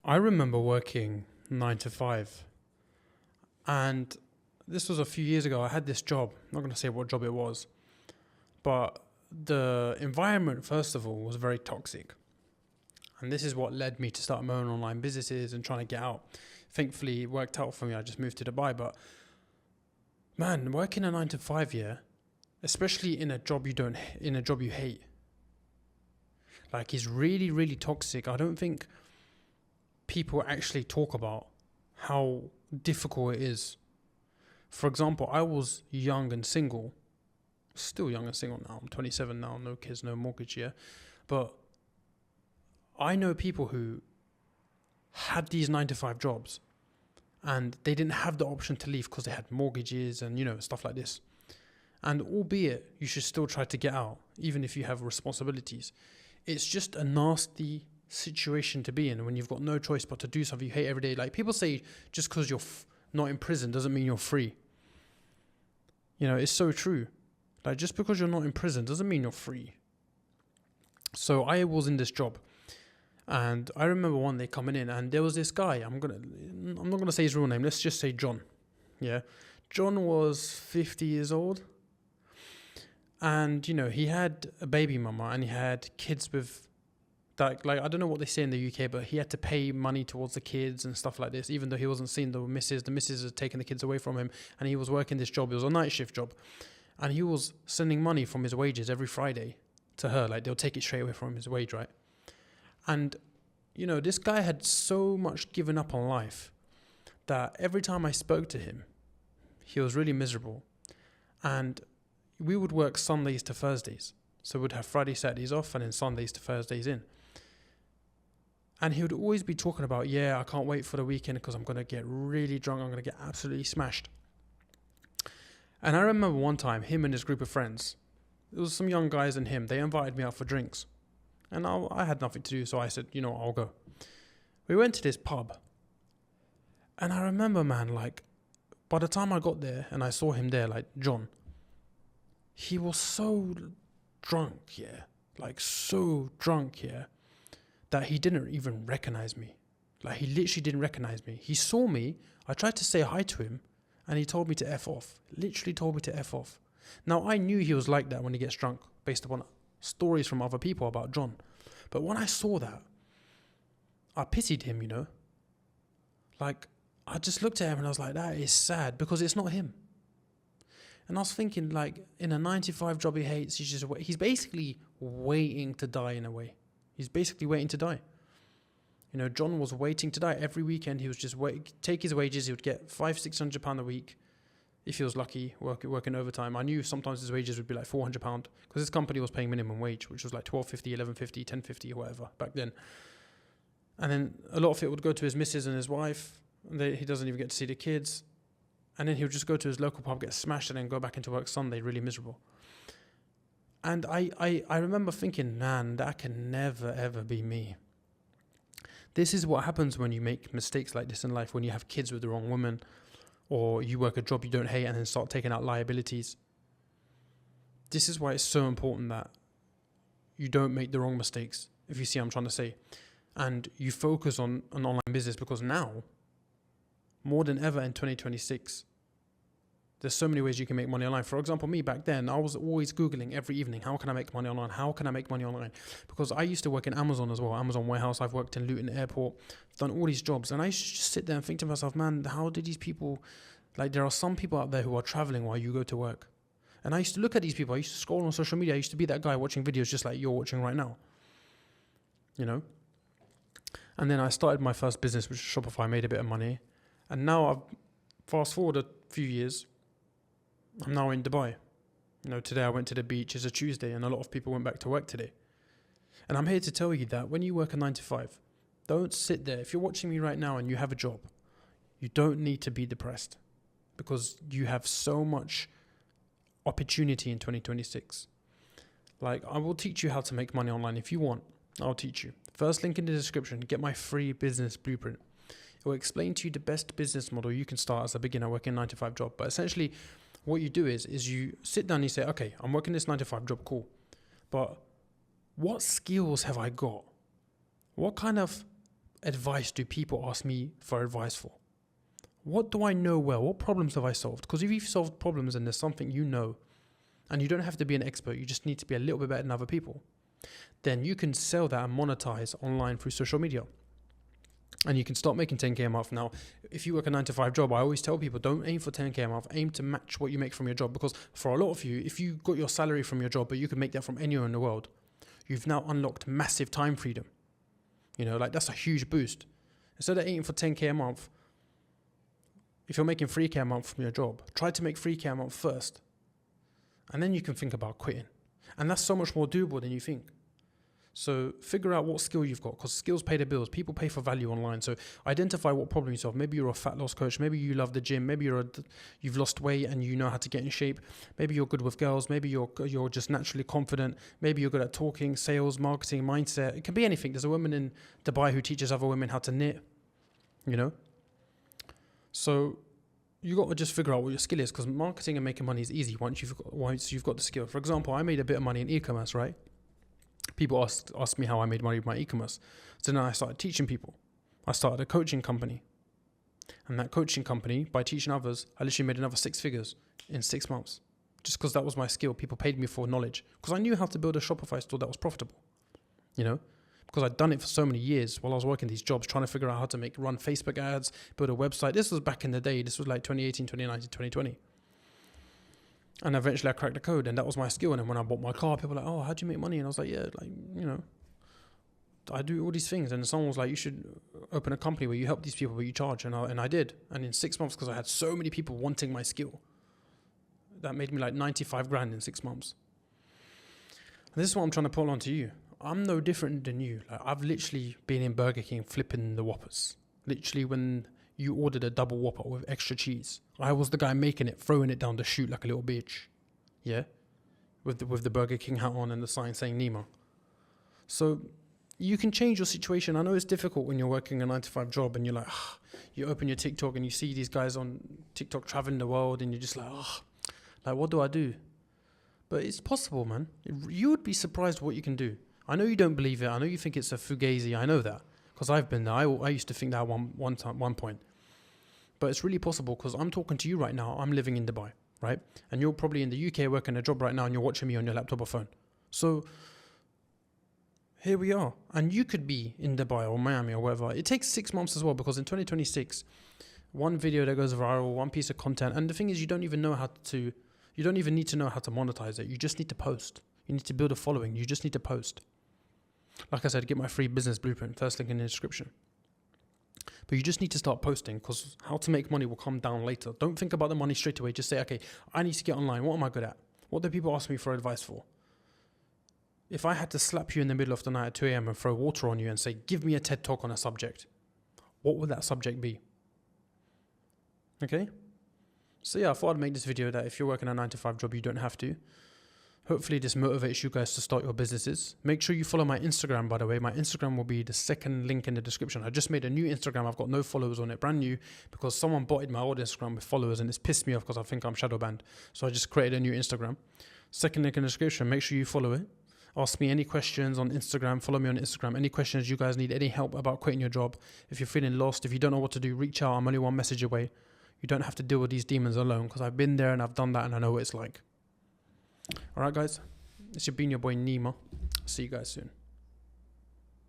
I remember working 9 to 5, and this was a few years ago. I had this job. I'm not going to say what job it was, but the environment, first of all, was very toxic. And this is what led me to start my own online businesses and trying to get out. Thankfully, it worked out for me. I just moved to Dubai. But man, working a 9 to 5 year, especially in a job you hate, like, is really, really toxic. I don't think people actually talk about how difficult it is. For example, I was young and single, still young and single now. I'm 27 now, no kids, no mortgage, yeah. But I know people who had these 9 to 5 jobs and they didn't have the option to leave because they had mortgages and, stuff like this. And albeit you should still try to get out, even if you have responsibilities. It's just a nasty situation to be in when you've got no choice but to do something you hate every day. Like, people say just because you're not in prison doesn't mean you're free. It's so true. Like, just because you're not in prison doesn't mean you're free. So I was in this job, and I remember one day coming in, and there was this guy. I'm not gonna say his real name. Let's just say John. Yeah, John was 50 years old, and he had a baby mama, and he had kids with that. Like, I don't know what they say in the UK, but he had to pay money towards the kids and stuff like this, even though he wasn't seeing the missus. The missus had taken the kids away from him, and he was working this job. It was a night shift job, and he was sending money from his wages every Friday to her. Like, they'll take it straight away from his wage, right? And, this guy had so much given up on life that every time I spoke to him, he was really miserable. And we would work Sundays to Thursdays. So we'd have Friday, Saturdays off, and then Sundays to Thursdays in. And he would always be talking about, I can't wait for the weekend because I'm going to get really drunk. I'm going to get absolutely smashed. And I remember one time, him and his group of friends, there was some young guys and him, they invited me out for drinks. And I had nothing to do, so I said, I'll go. We went to this pub. And I remember, man, like, by the time I got there and I saw him there, like John, he was so drunk, that he didn't even recognize me. Like, he literally didn't recognize me. He saw me, I tried to say hi to him, and he told me to F off. Literally told me to F off. Now, I knew he was like that when he gets drunk, based upon stories from other people about John. But when I saw that, I pitied him, Like, I just looked at him and I was like, that is sad, because it's not him. And I was thinking, like, in a 9 to 5 job he hates, he's basically waiting to die in a way. He's basically waiting to die. John was waiting to die. Every weekend he was just take his wages. He would get £500-600 a week, if he was lucky, working overtime. I knew sometimes his wages would be like £400 because his company was paying minimum wage, which was like £12.50, £11.50, £10.50, or whatever back then. And then a lot of it would go to his missus and his wife. He doesn't even get to see the kids. And then he would just go to his local pub, get smashed, and then go back into work Sunday, really miserable. And I remember thinking, man, that can never, ever be me. This is what happens when you make mistakes like this in life, when you have kids with the wrong woman, or you work a job you don't hate and then start taking out liabilities. This is why it's so important that you don't make the wrong mistakes, if you see what I'm trying to say. And you focus on an online business, because now, more than ever in 2026, there's so many ways you can make money online. For example, me back then, I was always Googling every evening, how can I make money online? How can I make money online? Because I used to work in Amazon as well, Amazon warehouse. I've worked in Luton Airport, done all these jobs. And I used to just sit there and think to myself, man, how did these people, like, there are some people out there who are traveling while you go to work. And I used to look at these people. I used to scroll on social media. I used to be that guy watching videos just like you're watching right now. And then I started my first business, which was Shopify, made a bit of money. And now I've fast forward a few years, I'm now in Dubai. Today I went to the beach. It's a Tuesday, and a lot of people went back to work today. And I'm here to tell you that when you work a 9 to 5, don't sit there. If you're watching me right now and you have a job, you don't need to be depressed, because you have so much opportunity in 2026. Like, I will teach you how to make money online if you want. I'll teach you. First link in the description, get my free business blueprint. It will explain to you the best business model you can start as a beginner working a 9 to 5 job. But essentially, what you do is you sit down and you say, okay, I'm working this 9 to 5 job, cool. But what skills have I got? What kind of advice do people ask me for advice for? What do I know well? What problems have I solved? Because if you've solved problems and there's something you know, and you don't have to be an expert, you just need to be a little bit better than other people, then you can sell that and monetize online through social media. And you can start making 10K a month. Now, if you work a 9-to-5 job, I always tell people, don't aim for 10K a month, aim to match what you make from your job. Because for a lot of you, if you got your salary from your job, but you can make that from anywhere in the world, you've now unlocked massive time freedom. You know, like that's a huge boost. Instead of aiming for 10K a month, if you're making 3K a month from your job, try to make 3K a month first. And then you can think about quitting. And that's so much more doable than you think. So figure out what skill you've got, because skills pay the bills. People pay for value online. So identify what problem you solve. Maybe you're a fat loss coach. Maybe you love the gym. Maybe you've lost weight and you know how to get in shape. Maybe you're good with girls. Maybe you're just naturally confident. Maybe you're good at talking, sales, marketing, mindset. It can be anything. There's a woman in Dubai who teaches other women how to knit, you know. So you got to just figure out what your skill is, because marketing and making money is easy once you've got the skill. For example, I made a bit of money in e-commerce, right? People asked me how I made money with my e-commerce. So then I started teaching people. I started a coaching company. And that coaching company, by teaching others, I literally made another 6 figures in 6 months. Just because that was my skill. People paid me for knowledge. Because I knew how to build a Shopify store that was profitable. You know? Because I'd done it for so many years while I was working these jobs, trying to figure out how to run Facebook ads, build a website. This was back in the day. This was like 2018, 2019, 2020. And eventually I cracked the code, and that was my skill. And then when I bought my car, people were like, oh, how'd you make money? And I was like, yeah, like, you know, I do all these things. And someone was like, you should open a company where you help these people, but you charge. And I did. And in 6 months, because I had so many people wanting my skill, that made me like 95 grand in 6 months. And this is what I'm trying to pull on to you. I'm no different than you. Like, I've literally been in Burger King flipping the Whoppers. Literally, when you ordered a double Whopper with extra cheese, I was the guy making it, throwing it down the chute like a little bitch. Yeah? With the Burger King hat on and the sign saying Nima. So you can change your situation. I know it's difficult when you're working a 9-to-5 job and you're like, you open your TikTok and you see these guys on TikTok traveling the world and you're just like, like, what do I do? But it's possible, man. You would be surprised what you can do. I know you don't believe it. I know you think it's a fugazi. I know that, because I've been there. I used to think that at one point. But it's really possible, because I'm talking to you right now. I'm living in Dubai, right? And you're probably in the UK working a job right now and you're watching me on your laptop or phone. So here we are. And you could be in Dubai or Miami or wherever. It takes 6 months as well, because in 2026, one video that goes viral, one piece of content. And the thing is, you don't even need to know how to monetize it. You just need to post. You need to build a following. You just need to post. Like I said, get my free business blueprint, first link in the description. But you just need to start posting, because how to make money will come down later. Don't think about the money straight away. Just say, okay, I need to get online. What am I good at? What do people ask me for advice for? If I had to slap you in the middle of the night at 2 a.m. and throw water on you and say, give me a TED talk on a subject, what would that subject be? Okay? So yeah, I thought I'd make this video that if you're working a 9-to-5 job, you don't have to. Hopefully this motivates you guys to start your businesses. Make sure you follow my Instagram, by the way. My Instagram will be the second link in the description. I just made a new Instagram. I've got no followers on it, brand new, because someone botted my old Instagram with followers and it's pissed me off because I think I'm shadow banned. So I just created a new Instagram. Second link in the description. Make sure you follow it. Ask me any questions on Instagram. Follow me on Instagram. Any questions you guys need, any help about quitting your job. If you're feeling lost, if you don't know what to do, reach out. I'm only one message away. You don't have to deal with these demons alone, because I've been there and I've done that and I know what it's like. Alright guys, it's been your boy Nima. See you guys soon.